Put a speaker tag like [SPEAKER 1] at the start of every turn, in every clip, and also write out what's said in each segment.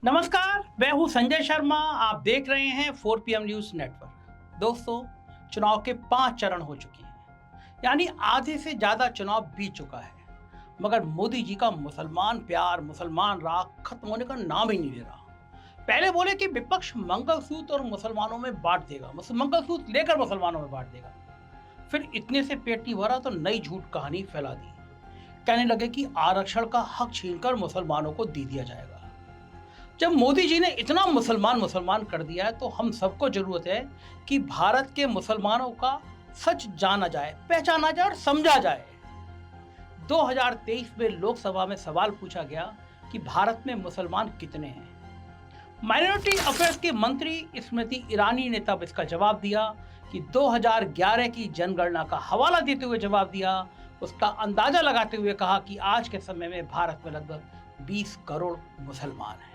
[SPEAKER 1] नमस्कार, मैं हूं संजय शर्मा। आप देख रहे हैं 4 PM न्यूज नेटवर्क। दोस्तों, चुनाव के 5 चरण हो चुके हैं, यानी आधे से ज्यादा चुनाव बीत चुका है, मगर मोदी जी का मुसलमान प्यार, मुसलमान राग खत्म होने का नाम ही नहीं ले रहा। पहले बोले कि विपक्ष मंगलसूत्र और मुसलमानों में बांट देगा, मंगलसूत्र लेकर मुसलमानों में बांट देगा। फिर इतने से पेट नहीं भरा तो नई झूठ कहानी फैला दी। कहने लगे कि आरक्षण का हक छीनकर मुसलमानों को दे दिया जाएगा। जब मोदी जी ने इतना मुसलमान मुसलमान कर दिया है तो हम सबको जरूरत है कि भारत के मुसलमानों का सच जाना जाए, पहचाना जाए और समझा जाए। 2023 में लोकसभा में सवाल पूछा गया कि भारत में मुसलमान कितने हैं। माइनॉरिटी अफेयर्स की मंत्री स्मृति ईरानी ने तब इसका जवाब दिया कि 2011 की जनगणना का हवाला देते हुए जवाब दिया, उसका अंदाजा लगाते हुए कहा कि आज के समय में भारत में लगभग 20 करोड़ मुसलमान हैं।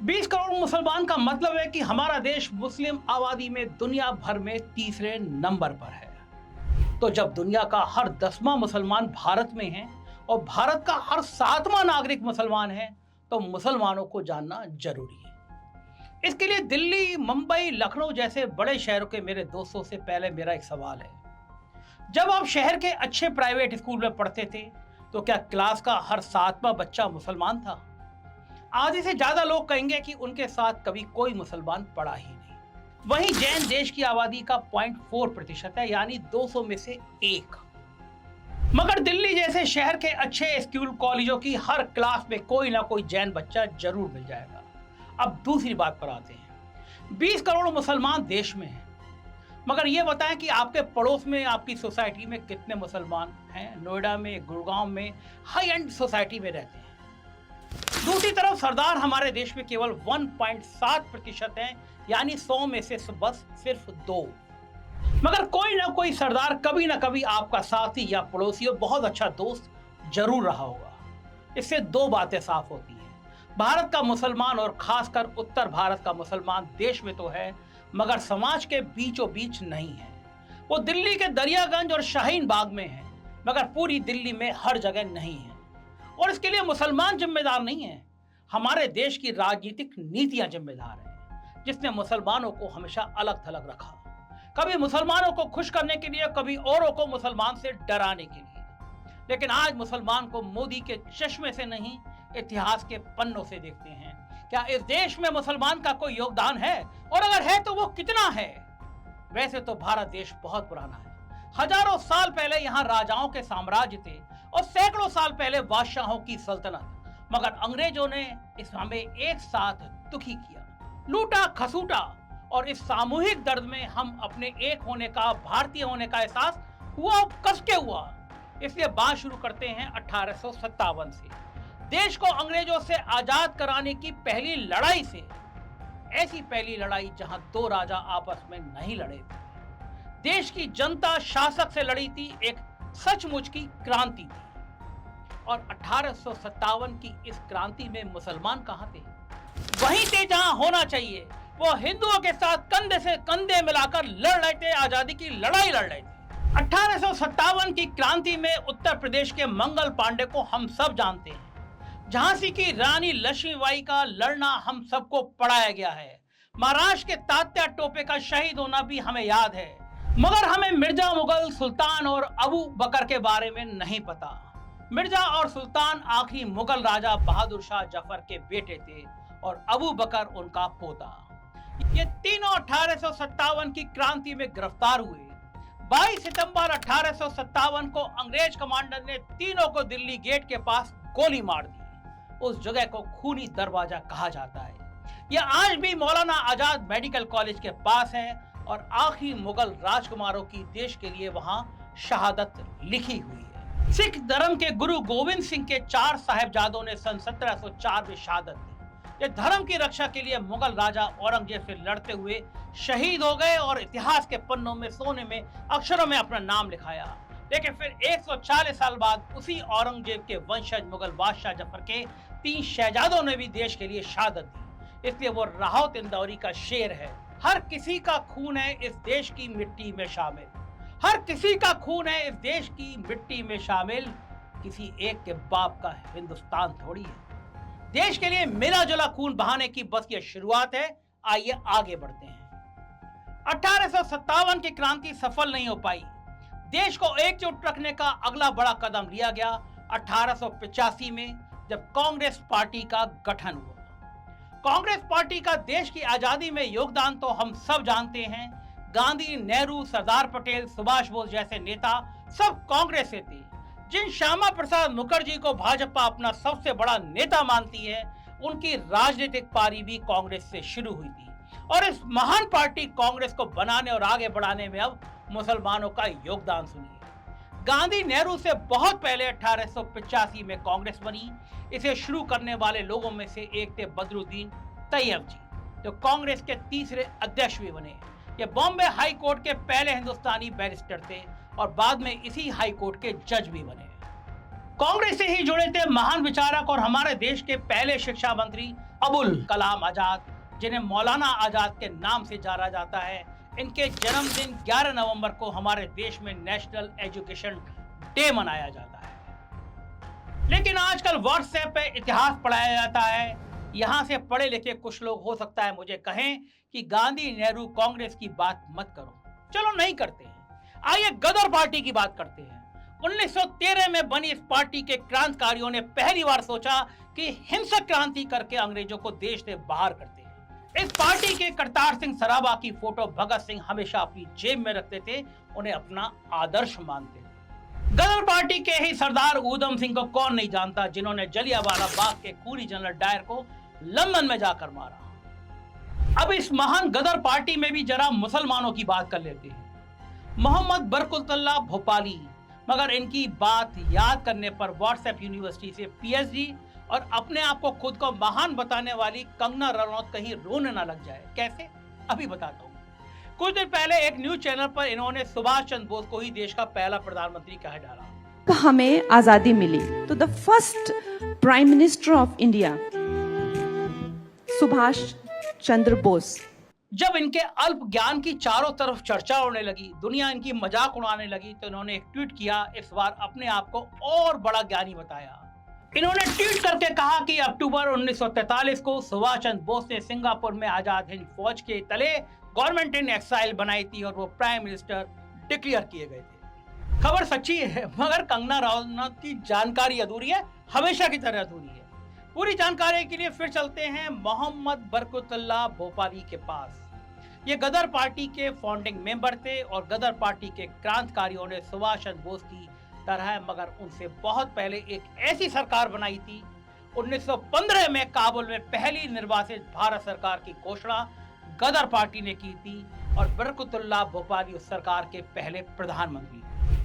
[SPEAKER 1] 20 करोड़ मुसलमान का मतलब है कि हमारा देश मुस्लिम आबादी में दुनिया भर में तीसरे नंबर पर है। तो जब दुनिया का हर 10वां मुसलमान भारत में है और भारत का हर 7वां नागरिक मुसलमान है, तो मुसलमानों को जानना जरूरी है। इसके लिए दिल्ली, मुंबई, लखनऊ जैसे बड़े शहरों के मेरे दोस्तों से पहले मेरा एक सवाल है। जब आप शहर के अच्छे प्राइवेट स्कूल में पढ़ते थे तो क्या क्लास का हर 7वां बच्चा मुसलमान था? आधे से ज्यादा लोग कहेंगे कि उनके साथ कभी कोई मुसलमान पढ़ा ही नहीं। वहीं जैन देश की आबादी का 0.4% है, यानी 200 में से 1। मगर दिल्ली जैसे शहर के अच्छे स्कूल कॉलेजों की हर क्लास में कोई ना कोई जैन बच्चा जरूर मिल जाएगा। अब दूसरी बात पर आते हैं। 20 करोड़ मुसलमान देश में हैं, मगर ये बताएं कि आपके पड़ोस में, आपकी सोसाइटी में कितने मुसलमान हैं? नोएडा में, गुड़गांव में हाई एंड सोसाइटी में रहते हैं। दूसरी तरफ सरदार हमारे देश में केवल 1.7% हैं, यानी 100 में से बस सिर्फ 2। मगर कोई ना कोई सरदार कभी ना कभी आपका साथी या पड़ोसी और बहुत अच्छा दोस्त जरूर रहा होगा। इससे 2 बातें साफ होती हैं। भारत का मुसलमान और खासकर उत्तर भारत का मुसलमान देश में तो है, मगर समाज के बीचों बीच नहीं है। वो दिल्ली के दरियागंज और शाहीन बाग में है, मगर पूरी दिल्ली में हर जगह नहीं है। और इसके लिए मुसलमान जिम्मेदार नहीं है, हमारे देश की राजनीतिक नीतियां जिम्मेदार हैं, जिसने मुसलमानों को हमेशा अलग थलग रखा। कभी मुसलमानों को खुश करने के लिए, कभी औरों को मुसलमान से डराने के लिए। लेकिन आज मुसलमान को मोदी के चश्मे से नहीं, इतिहास के पन्नों से देखते हैं। क्या इस देश में मुसलमान का कोई योगदान है, और अगर है तो वो कितना है? वैसे तो भारत देश बहुत पुराना है। हजारों साल पहले यहाँ राजाओं के साम्राज्य थे और सैकड़ों साल पहले बादशाहों की सल्तनत। मगर अंग्रेजों ने इस हमें एक साथ दुखी किया, लूटा खसूटा, और इस सामूहिक दर्द में हम अपने एक होने का, भारतीय होने का एहसास हुआ, कस के हुआ। इसलिए बात शुरू करते हैं 1857 से, देश को अंग्रेजों से आजाद कराने की पहली लड़ाई से। ऐसी पहली लड़ाई जहां 2 राजा आपस में नहीं लड़े थे। देश की जनता शासक से लड़ी थी, एक सचमुच की क्रांति थी। और 1857 की इस क्रांति में मुसलमान कहां थे? वहीं थे जहां होना चाहिए। वो हिंदुओं के साथ कंधे से कंधे मिलाकर लड़ रहे थे, आजादी की लड़ाई लड़ रहे थे। 1857 की क्रांति में उत्तर प्रदेश के मंगल पांडे को हम सब जानते हैं। झांसी की रानी लक्ष्मीबाई का लड़ना हम सबको पढ़ाया गया है। महाराष्ट्र के तात्या टोपे का शहीद होना भी हमें याद है। मगर हमें मिर्जा, मुगल, सुल्तान और अबू बकर के बारे में नहीं पता। मिर्जा और सुल्तान आखिरी मुगल राजा बहादुर शाह जफर के बेटे थे और अबू बकर उनका पोता। ये तीनों 1857 की क्रांति में गिरफ्तार हुए। 22 सितंबर 1857 को अंग्रेज कमांडर ने तीनों को दिल्ली गेट के पास गोली मार दी। उस जगह को खूनी दरवाजा कहा जाता है। यह आज भी मौलाना आजाद मेडिकल कॉलेज के पास है और आखिरी मुगल राजकुमारों की देश के लिए वहां शहादत लिखी हुई है। सिख धर्म के गुरु गोविंद सिंह के 4 साहिबजादों ने सन 1704 में शहादत दी। ये धर्म की रक्षा के लिए मुगल राजा औरंगजेब से लड़ते हुए शहीद हो गए और इतिहास के पन्नों में सोने में अक्षरों में अपना नाम लिखाया। लेकिन फिर 140 साल बाद उसी औरंगजेब के वंशज मुगल बादशाह जफर के 3 शहजादों ने भी देश के लिए शहादत दी। इसलिए वो राहत इंदौरी का शेर है, हर किसी का खून है इस देश की मिट्टी में शामिल। हर किसी का खून है इस देश की मिट्टी में शामिल। किसी एक के बाप का हिंदुस्तान थोड़ी है। देश के लिए मिला जुला खून बहाने की बस ये शुरुआत है। आइए आगे बढ़ते हैं। 1857 की क्रांति सफल नहीं हो पाई। देश को एकजुट रखने का अगला बड़ा कदम लिया गया 1885 में, जब कांग्रेस पार्टी का गठन हुआ। कांग्रेस पार्टी का देश की आजादी में योगदान तो हम सब जानते हैं। गांधी, नेहरू, सरदार पटेल, सुभाष बोस जैसे नेता सब कांग्रेस से थे। जिन श्यामा प्रसाद मुखर्जी को भाजपा अपना सबसे बड़ा नेता मानती है, उनकी राजनीतिक पारी भी कांग्रेस से शुरू हुई थी। और इस महान पार्टी कांग्रेस को बनाने और आगे बढ़ाने में अब मुसलमानों का योगदान सुनिए। गांधी, नेहरू से बहुत पहले 1885 में कांग्रेस बनी। इसे शुरू करने वाले लोगों में से एक थे बदरुद्दीन तैयब जी, जो कांग्रेस के तीसरे अध्यक्ष भी बने। ये बॉम्बे हाई कोर्ट के पहले हिंदुस्तानी बैरिस्टर थे और बाद में इसी हाई कोर्ट के जज भी बने। कांग्रेस से ही जुड़े थे महान विचारक और हमारे देश के पहले शिक्षा मंत्री अबुल कलाम आजाद, जिन्हें मौलाना आजाद के नाम से जाना जाता है। इनके जन्मदिन 11 नवंबर को हमारे देश में नेशनल एजुकेशन डे मनाया जाता है। लेकिन आजकल व्हाट्सएप पे इतिहास पढ़ाया जाता है। यहाँ से पढ़े लिखे कुछ लोग हो सकता है मुझे कहें कि गांधी, नेहरू, कांग्रेस की बात मत करो। चलो नहीं करते हैं। आइए गदर पार्टी की बात करते हैं। 1913 में बनी इस पार्टी के क्रांतिकारियों ने पहली बार सोचा कि हिंसक क्रांति करके अंग्रेजों को देश से बाहर करते हैं। इस पार्टी के करतार सिंह सराबा की फोटो भगत सिंह हमेशा अपनी जेब में रखते थे, उन्हें अपना आदर्श मानते थे। गदर पार्टी के ही सरदार ऊधम सिंह को कौन नहीं जानता, जिन्होंने जलियांवाला बाग के खूनी जनरल डायर को लंदन में जाकर मारा। अब इस महान गदर पार्टी में भी जरा मुसलमानों की बात कर लेते हैं। मोहम्मद बरकतुल्लाह भोपाली, मगर इनकी बात याद करने पर व्हाट्सएप यूनिवर्सिटी से पीएचडी और अपने आप को खुद को महान बताने वाली कंगना रनौत कहीं रोने ना लग जाए। कैसे, अभी बताता हूँ। कुछ दिन पहले एक न्यूज चैनल पर इन्होंने सुभाष चंद्र बोस को ही देश का पहला प्रधानमंत्री कह डाला।
[SPEAKER 2] हमें आजादी मिली तो the first prime minister of India Subhash Chandra Bose.
[SPEAKER 1] जब इनके अल्प ज्ञान की चारों तरफ चर्चा होने लगी, दुनिया इनकी मजाक उड़ाने लगी, तो इन्होंने एक ट्वीट किया। इस बार अपने आप को और बड़ा ज्ञानी बताया। इन्होंने ट्वीट करके कहा कि अक्टूबर 1943 को सुभाष चंद्र बोस ने सिंगापुर में आजाद हिंद फौज के तले गवर्नमेंट इन एक्साइल बनाई थी और वो प्राइम मिनिस्टर डिक्लेयर किए गए थे। खबर सच्ची है, मगर कंगना रनौत की जानकारी अधूरी है, हमेशा की तरह अधूरी है। पूरी जानकारी के लिए फिर चलते हैं मोहम्मद बरकतुल्लाह भोपाली के पास। ये गदर पार्टी के फाउंडिंग मेंबर थे और गदर पार्टी के क्रांतिकारियों ने सुभाष चंद्र बोस की तरह मगर उनसे बहुत पहले एक ऐसी सरकार बनाई थी। 1915 में काबुल में पहली निर्वाचित भारत सरकार की घोषणा गदर पार्टी ने की थी और बरकतुल्लाह भोपाली उस सरकार के पहले प्रधानमंत्री थे।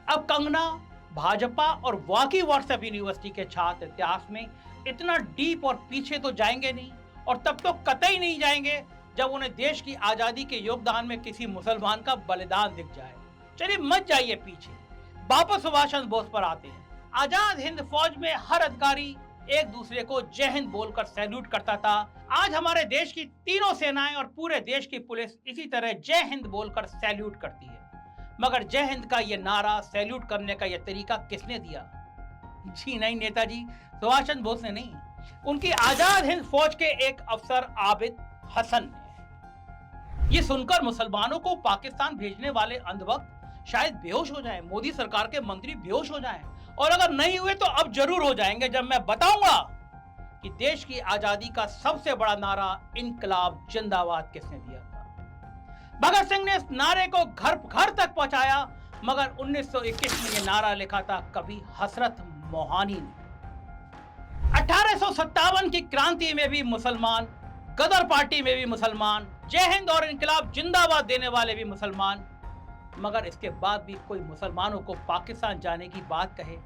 [SPEAKER 1] अब कंगना, भाजपा और वाकई व्हाट्सएप यूनिवर्सिटी के छात्र इतिहास में इतना डीप और पीछे तो जाएंगे नहीं, और तब तो कतई नहीं जाएंगे जब उन्हें देश की आजादी के योगदान में किसी मुसलमान का बलिदान दिख जाए। चलिए मत जाइए पीछे, वापस सुभाष चंद्र बोस पर आते हैं। आजाद हिंद फौज में हर अधिकारी एक दूसरे को जय हिंद बोलकर सैल्यूट करता था। आज हमारे देश की तीनों सेनाएं और पूरे देश की पुलिस इसी तरह जय हिंद बोलकर सैल्यूट करती है। मगर जय हिंद का ये नारा, सैल्यूट करने का ये तरीका किसने दिया? जी नहीं, नेताजी सुभाष चंद्र बोस ने नहीं, उनकी आजाद हिंद फौज के एक अफसर आबिद हसन ने। ये सुनकर मुसलमानों को पाकिस्तान भेजने वाले अंधभक्त शायद बेहोश हो जाएं, मोदी सरकार के मंत्री बेहोश हो जाएं, और अगर नहीं हुए तो अब जरूर हो जाएंगे जब मैं बताऊंगा कि देश की आजादी का सबसे बड़ा नारा इनकलाब जिंदाबाद किसने दिया था। भगत सिंह ने इस नारे को घर घर तक पहुंचाया, मगर 1921 में ये नारा लिखा था कवि हसरत मोहानी ने। 1857 की क्रांति में भी मुसलमान, गदर पार्टी में भी मुसलमान, जय हिंद और इनकलाब जिंदाबाद देने वाले भी मुसलमान, मगर इसके बाद भी कोई मुसलमानों को पाकिस्तान जाने की बात कहे,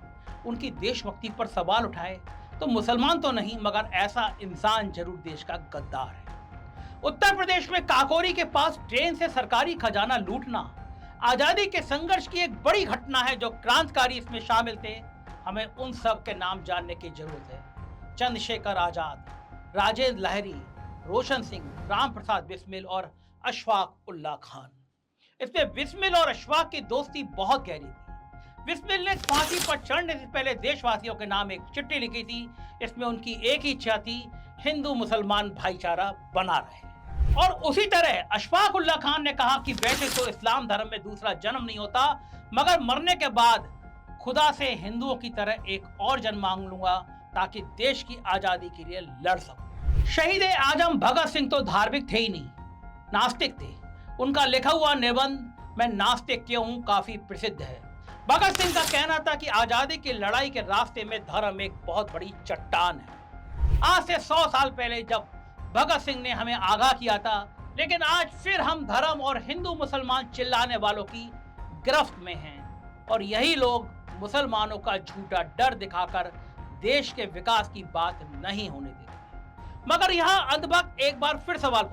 [SPEAKER 1] उनकी देशभक्ति पर सवाल उठाए, तो मुसलमान तो नहीं मगर ऐसा इंसान जरूर देश का गद्दार है। उत्तर प्रदेश में काकोरी के पास ट्रेन से सरकारी खजाना लूटना आजादी के संघर्ष की एक बड़ी घटना है। जो क्रांतिकारी इसमें शामिल थे, हमें उन सब के नाम जानने की जरूरत है। चंद्रशेखर आजाद, राजेंद्र लहरी, रोशन सिंह, राम प्रसाद बिस्मिल और अशफाक उल्ला खान। इसमें बिस्मिल और अशफाक की दोस्ती बहुत गहरी थी। बिस्मिल ने फांसी पर चढ़ने से पहले देशवासियों के नाम एक चिट्ठी लिखी थी। इसमें उनकी एक ही इच्छा थी, हिंदू मुसलमान भाईचारा बना रहे। और उसी तरह अशफाक उल्लाह खान ने कहा कि वैसे तो इस्लाम धर्म में दूसरा जन्म नहीं होता, मगर मरने के बाद खुदा से हिंदुओं की तरह एक और जन्म मांग लूंगा ताकि देश की आजादी के लिए लड़ सकूं। शहीद आजम भगत सिंह तो धार्मिक थे ही नहीं, नास्तिक थे। उनका लिखा हुआ निबंध मैं नास्तिक क्यों हूं काफी प्रसिद्ध है। भगत सिंह का कहना था कि आजादी की लड़ाई के रास्ते में धर्म एक बहुत बड़ी चट्टान है। आज से 100 साल पहले जब भगत सिंह ने हमें आगाह किया था, लेकिन आज फिर हम धर्म और हिंदू मुसलमान चिल्लाने वालों की गिरफ्त में हैं और यही लोग मुसलमानों का झूठा डर दिखाकर देश के विकास की बात नहीं होने देते। मगर यहाँ अंधभक्त एक बार फिर सवाल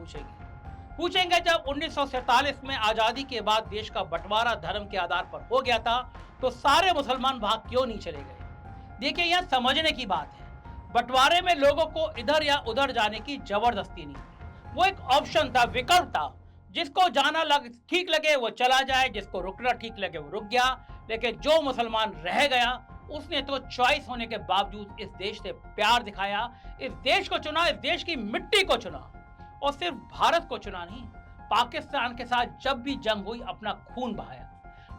[SPEAKER 1] पूछेंगे जब 1947 में आजादी के बाद देश का बंटवारा धर्म के आधार पर हो गया था तो सारे मुसलमान भाग क्यों नहीं चले गए। देखिए, यह समझने की बात है। बंटवारे में लोगों को इधर या उधर जाने की जबरदस्ती नहीं थी। वो एक ऑप्शन था, विकल्प था। जिसको जाना ठीक लगे वो चला जाए, जिसको रुकना ठीक लगे वो रुक गया। लेकिन जो मुसलमान रह गया उसने तो चॉइस होने के बावजूद इस देश से प्यार दिखाया, इस देश को चुना, इस देश की मिट्टी को चुना। और सिर्फ भारत को चुना नहीं, पाकिस्तान के साथ जब भी जंग हुई अपना खून बहाया।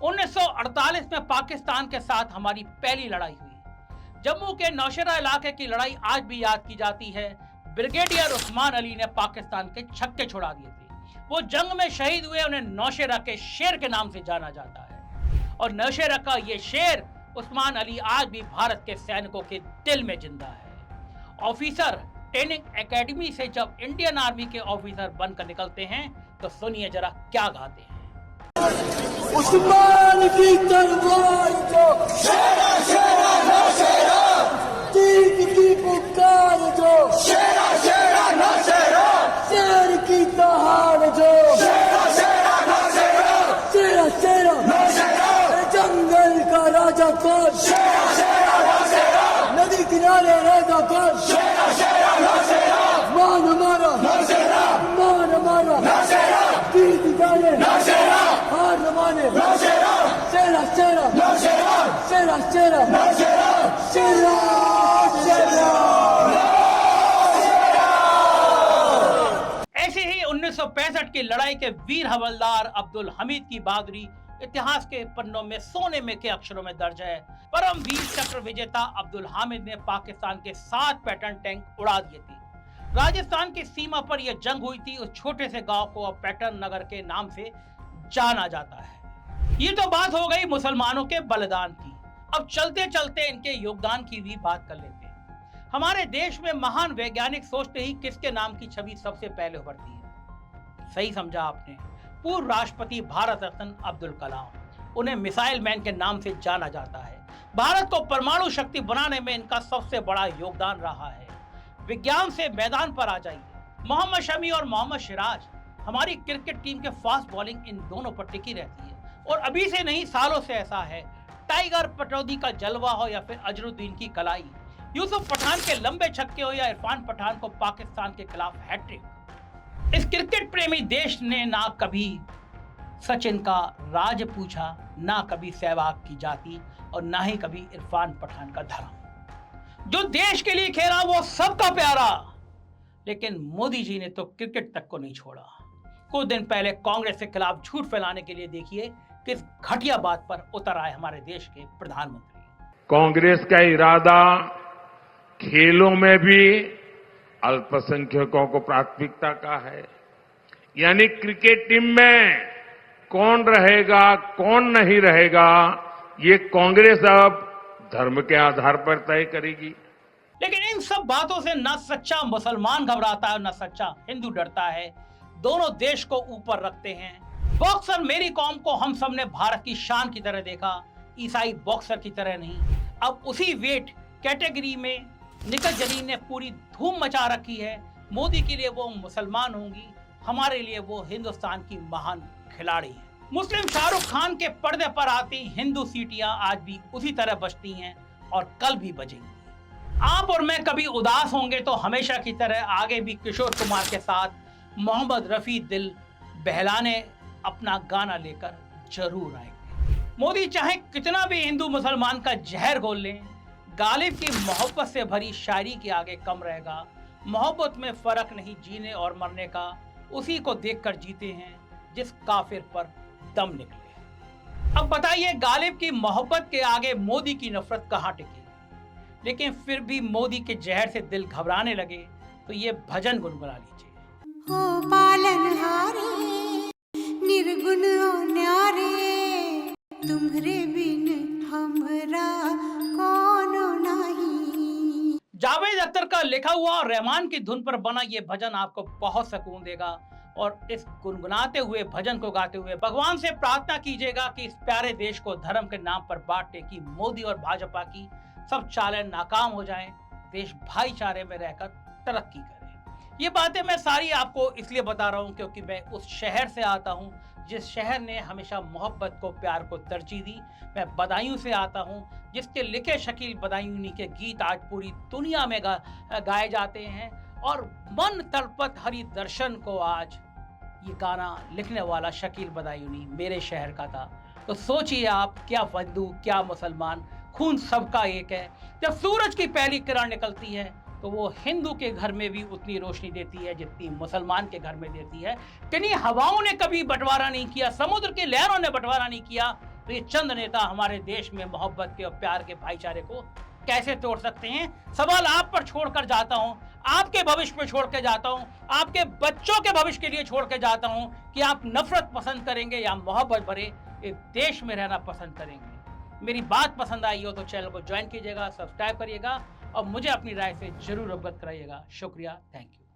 [SPEAKER 1] 1948 में पाकिस्तान के साथ हमारी पहली लड़ाई हुई। जम्मू के नौशेरा इलाके की लड़ाई आज भी याद की जाती है। ब्रिगेडियर उस्मान अली ने पाकिस्तान के छक्के छुड़ा दिए थे। वो जंग में शहीद हुए, उन्हें नौशेरा के शेर के नाम से जाना जाता है। और नौशेरा का ये शेर उस्मान अली आज भी भारत के सैनिकों के दिल में जिंदा है। ऑफिसर ट्रेनिंग एकेडमी से जब इंडियन आर्मी के ऑफिसर बनकर निकलते हैं तो सुनिए जरा क्या गाते हैं।
[SPEAKER 3] उस्मान की तलवार जो शेरा शेरा नौशेरा, तीर की पुकार जो शेरा शेरा नौशेरा, शेर की दहाड़ जो शेरा शेरा नौशेरा, शेरा शेरा नौशेरा, जंगल का राजा कौन शेरा शेरा नौशेरा, नदी किनारे रहता कौन शेरा शेरा नौशेरा, मान हमारा नौशेरा, मान हमारा नौशेरा, तीर किनारे नौशेरा, हार हमारे नौशेरा, शेरा शेरा नौशेरा, शेरा शेरा नौशेरा, शेरा शेरा।
[SPEAKER 1] ऐसे ही 1965 की लड़ाई के वीर हवलदार अब्दुल हमीद की बहादुरी इतिहास के पन्नों में सोने में के अक्षरों में दर्ज है। परम वीर चक्र विजेता अब्दुल हामिद ने पाकिस्तान के 7 पैटर्न टैंक उड़ा दिए थे। राजस्थान की सीमा पर यह जंग हुई थी। उस छोटे से गांव को अब पैटर्न नगर के नाम से जाना जाता है। ये तो बात हो गई मुसलमानों के बलिदान की। अब चलते चलते इनके योगदान की भी बात कर लेते हैं। हमारे देश में महान वैज्ञानिक सोचते ही किसके नाम की छवि सबसे पहले उभरती है? सही समझा आपने, पूर्व राष्ट्रपति भारत रत्न अब्दुल कलाम। उन्हें मिसाइल मैन के नाम से जाना जाता है। भारत को परमाणु शक्ति बनाने में इनका सबसे बड़ा योगदान रहा है। विज्ञान से मैदान पर आ जाइए, मोहम्मद शमी और मोहम्मद सिराज। हमारी क्रिकेट टीम के फास्ट बॉलिंग इन दोनों पर टिकी रहती है और अभी से नहीं सालों से ऐसा है। टाइगर पटौदी का जलवा हो या फिर अजरुद्दीन की कलाई, यूसुफ पठान के लंबे छक्के हो या इरफान पठान को पाकिस्तान के खिलाफ हैट्रिक। इस क्रिकेट प्रेमी देश ने ना कभी सचिन का राज पूछा, ना कभी सहवाग की जाति और ना ही कभी इरफान पठान का धर्म। जो देश के लिए खेला वो सबका प्यारा, लेकिन मोदी जी ने तो क्रिकेट तक को नहीं छोड़ा। कुछ दिन पहले कांग्रेस के खिलाफ झूठ फैलाने के लिए देखिए किस घटिया बात पर उतर आए हमारे देश के प्रधानमंत्री।
[SPEAKER 4] कांग्रेस का इरादा खेलों में भी अल्पसंख्यकों को प्राथमिकता का है। यानी क्रिकेट टीम में कौन रहेगा कौन नहीं रहेगा ये कांग्रेस अब धर्म के आधार पर तय करेगी।
[SPEAKER 1] लेकिन इन सब बातों से न सच्चा मुसलमान घबराता है न सच्चा हिंदू डरता है। दोनों देश को ऊपर रखते हैं। बॉक्सर मेरी कॉम को हम सब ने भारत की शान की तरह देखा, ईसाई बॉक्सर की तरह नहीं। अब उसी वेट कैटेगरी में निकत जरीन ने पूरी धूम मचा रखी है। मोदी के लिए वो मुसलमान होंगी, हमारे लिए वो हिंदुस्तान की महान खिलाड़ी है। मुस्लिम शाहरुख खान के पर्दे पर आती हिंदू सीटियां आज भी उसी तरह बजती हैं और कल भी बजेंगी। आप और मैं कभी उदास होंगे तो हमेशा की तरह आगे भी किशोर कुमार के साथ मोहम्मद रफी दिल बहलाने अपना गाना लेकर जरूर आएंगे। मोदी चाहे कितना भी हिंदू मुसलमान का जहर घोल लें, गालिब की मोहब्बत से भरी शायरी के आगे कम रहेगा। मोहब्बत में फर्क नहीं जीने और मरने का, उसी को देखकर जीते हैं जिस काफिर पर दम निकले। अब बताइए, गालिब की मोहब्बत के आगे मोदी की नफरत कहां टिकी? लेकिन फिर भी मोदी के जहर से दिल घबराने लगे तो ये भजन गुनगुना लीजिए।
[SPEAKER 5] हो पालनहारे निर्गुण न्यारे, तुम्हरे बिन हमरा कोनो नहीं।
[SPEAKER 1] जावेद अख्तर का लिखा हुआ और रहमान की धुन पर बना ये भजन आपको बहुत सुकून देगा और इस गुनगुनाते हुए भजन को गाते हुए भगवान से प्रार्थना कीजिएगा कि इस प्यारे देश को धर्म के नाम पर बांटने की मोदी और भाजपा की सब चालें नाकाम हो जाएं, देश भाईचारे में रहकर तरक्की करे। ये बातें मैं सारी आपको इसलिए बता रहा हूँ क्योंकि मैं उस शहर से आता हूँ जिस शहर ने हमेशा मोहब्बत को, प्यार को तरजीह दी। मैं बदायूं से आता हूँ जिसके लिखे शकील बदायूनी के गीत आज पूरी दुनिया में गाए जाते हैं और मन तड़पत हरि दर्शन को आज ये गाना लिखने वाला शकील बदायूनी मेरे शहर का था। तो सोचिए आप, क्या हिंदू क्या मुसलमान, खून सबका एक है। जब सूरज की पहली किरण निकलती है तो वो हिंदू के घर में भी उतनी रोशनी देती है जितनी मुसलमान के घर में देती है। किन्हीं हवाओं ने कभी बंटवारा नहीं किया, समुद्र की लहरों ने बंटवारा नहीं किया, तो ये चंद नेता हमारे देश में मोहब्बत के और प्यार के भाईचारे को कैसे तोड़ सकते हैं? सवाल आप पर छोड़कर जाता हूं, आपके भविष्य पर छोड़ के जाता हूं, आपके बच्चों के भविष्य के लिए छोड़ के जाता हूं कि आप नफरत पसंद करेंगे या मोहब्बत भरे इस देश में रहना पसंद करेंगे। मेरी बात पसंद आई हो तो चैनल को ज्वाइन कीजिएगा, सब्सक्राइब करिएगा और मुझे अपनी राय से जरूर अवगत कराइएगा। शुक्रिया, थैंक यू।